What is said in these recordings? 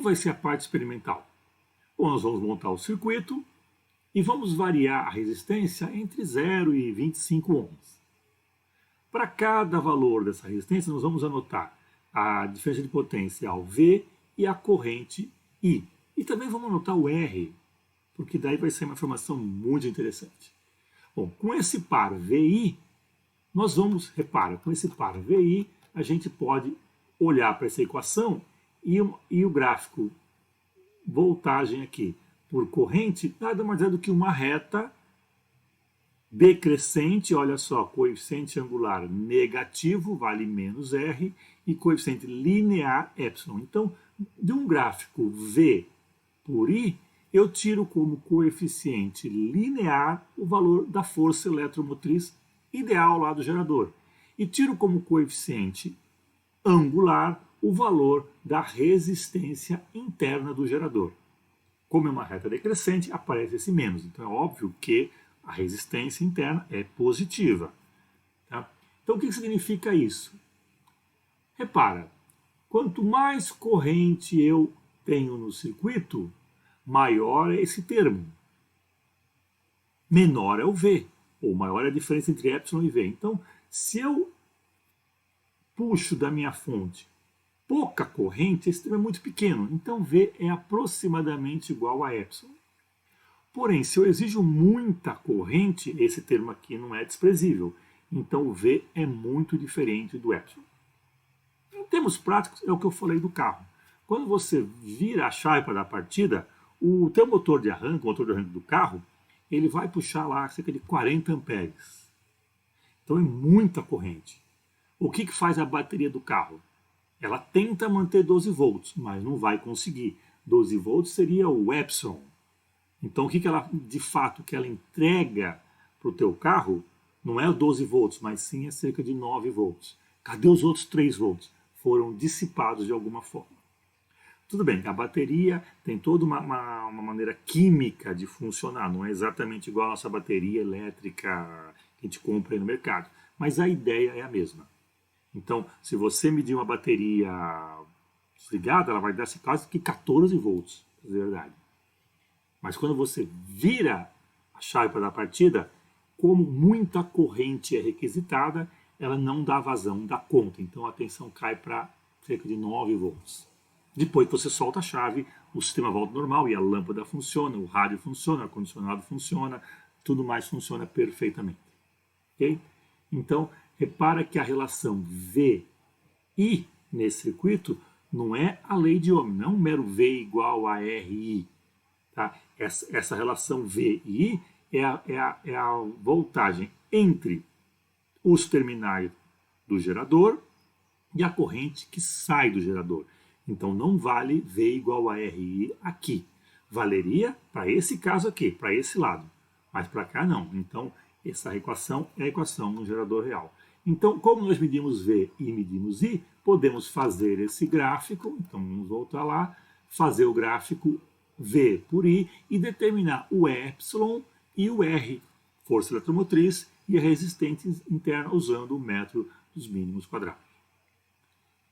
Como vai ser a parte experimental? Bom, nós vamos montar o circuito e vamos variar a resistência entre 0 e 25 ohms. Para cada valor dessa resistência, nós vamos anotar a diferença de potencial V e a corrente I. E também vamos anotar o R, porque daí vai ser uma informação muito interessante. Bom, com esse par VI, nós vamos, repara, com esse par VI, a gente pode olhar para essa equação e o gráfico voltagem aqui por corrente nada mais é do que uma reta decrescente, olha só, coeficiente angular negativo, vale menos R, e coeficiente linear, epsilon. Então, de um gráfico V por I, eu tiro como coeficiente linear o valor da força eletromotriz ideal lá do gerador. E tiro como coeficiente angular o valor da resistência interna do gerador. Como é uma reta decrescente, aparece esse menos. Então é óbvio que a resistência interna é positiva. Tá? Então o que significa isso? Repara, quanto mais corrente eu tenho no circuito, maior é esse termo. Menor é o V, ou maior é a diferença entre epsilon e V. Então, se eu puxo da minha fonte pouca corrente, esse termo é muito pequeno. Então, V é aproximadamente igual a epsilon. Porém, se eu exijo muita corrente, esse termo aqui não é desprezível. Então, o V é muito diferente do epsilon. Em termos práticos, é o que eu falei do carro. Quando você vira a chave para dar partida, o teu motor de arranque, o motor de arranque do carro, ele vai puxar lá cerca de 40 amperes. Então, é muita corrente. O que faz a bateria do carro? Ela tenta manter 12 volts, mas não vai conseguir. 12 volts seria o epsilon. Então, o que ela, de fato, que ela entrega para o teu carro não é 12 volts, mas sim é cerca de 9 volts. Cadê os outros 3 volts? Foram dissipados de alguma forma. Tudo bem, a bateria tem toda uma maneira química de funcionar, não é exatamente igual a nossa bateria elétrica que a gente compra aí no mercado, mas a ideia é a mesma. Então, se você medir uma bateria desligada, ela vai dar quase que 14 volts, é verdade. Mas quando você vira a chave para dar partida, como muita corrente é requisitada, ela não dá vazão, não dá conta. Então a tensão cai para cerca de 9 volts. Depois que você solta a chave, o sistema volta ao normal e a lâmpada funciona, o rádio funciona, o ar-condicionado funciona, tudo mais funciona perfeitamente. Okay? Então, repara que a relação V I nesse circuito não é a lei de Ohm, não é um mero V igual a RI. Tá? Essa relação V e I é a voltagem entre os terminais do gerador e a corrente que sai do gerador. Então não vale V igual a RI aqui. Valeria para esse caso aqui, para esse lado. Mas para cá não. Então essa equação é a equação do gerador real. Então, como nós medimos V e medimos I, podemos fazer esse gráfico. Então vamos voltar lá, fazer o gráfico V por I e determinar o epsilon e o R, força eletromotriz, e a resistência interna usando o método dos mínimos quadrados.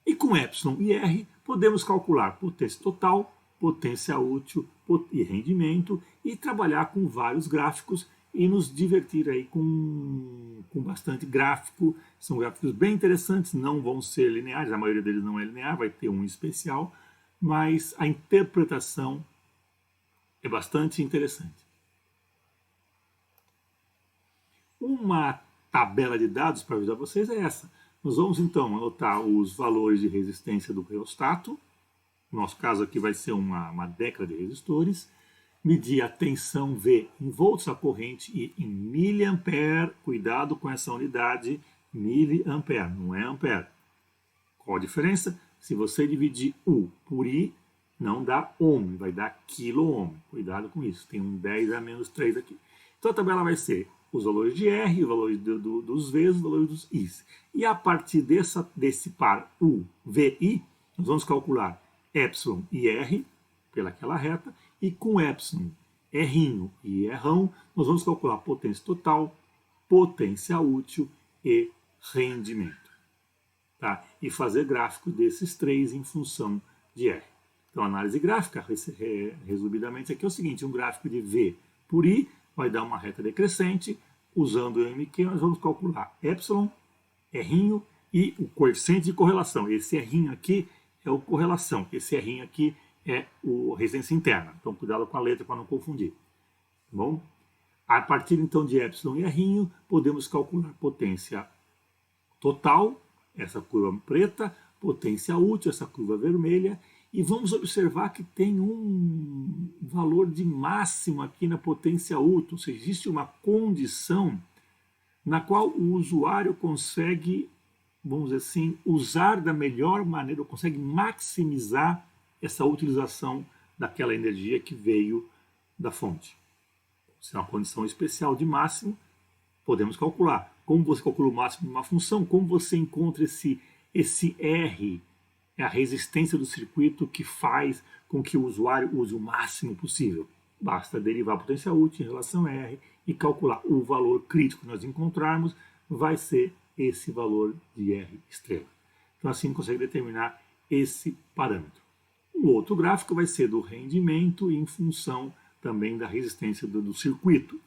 E com epsilon e R, podemos calcular potência total, potência útil e rendimento e trabalhar com vários gráficos e nos divertir aí com bastante gráfico. São gráficos bem interessantes, não vão ser lineares, a maioria deles não é linear, vai ter um especial, mas a interpretação é bastante interessante. Uma tabela de dados para avisar vocês é essa. Nós vamos então anotar os valores de resistência do reostato. No nosso caso aqui vai ser uma década de resistores. Medir a tensão V em volts, a corrente I em miliampere. Cuidado com essa unidade, miliampere, não é ampere. Qual a diferença? Se você dividir U por I, não dá ohm, vai dar quilo-ohm. Cuidado com isso, tem um 10 a menos 3 aqui. Então a tabela vai ser os valores de R, os valores dos V's, os valores dos I's. E a partir desse par U, V, I, nós vamos calcular epsilon e R, pelaquela reta, e com epsilon, R e Rão, nós vamos calcular potência total, potência útil e rendimento. Tá? E fazer gráfico desses três em função de R. Então, análise gráfica, resumidamente, aqui é o seguinte, um gráfico de V por I vai dar uma reta decrescente. Usando o MQ, nós vamos calcular epsilon, R' e o coeficiente de correlação. Esse R' aqui é o correlação, esse R' aqui é a resistência interna. Então, cuidado com a letra para não confundir. Tá bom? A partir, então, de epsilon e R', podemos calcular potência total, essa curva preta, potência útil, essa curva vermelha, e vamos observar que tem um valor de máximo aqui na potência útil, ou seja, existe uma condição na qual o usuário consegue, vamos dizer assim, usar da melhor maneira, ou consegue maximizar essa utilização daquela energia que veio da fonte. Se é uma condição especial de máximo, podemos calcular. Como você calcula o máximo de uma função, como você encontra esse R, é a resistência do circuito que faz com que o usuário use o máximo possível. Basta derivar a potência útil em relação a R e calcular o valor crítico que nós encontrarmos, vai ser esse valor de R estrela. Então assim consegue determinar esse parâmetro. O outro gráfico vai ser do rendimento em função também da resistência do circuito.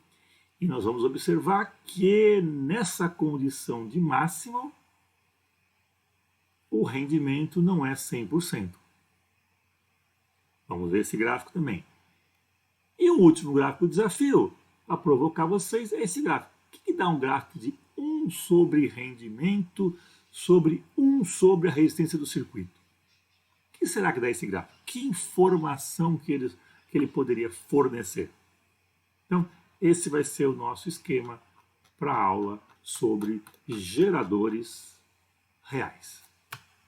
E nós vamos observar que nessa condição de máximo, o rendimento não é 100%. Vamos ver esse gráfico também. E o último gráfico do desafio, para provocar vocês, é esse gráfico. O que dá um gráfico de 1 sobre rendimento sobre 1 sobre a resistência do circuito? O que será que dá esse gráfico? Que informação que ele poderia fornecer? Então, esse vai ser o nosso esquema para a aula sobre geradores reais.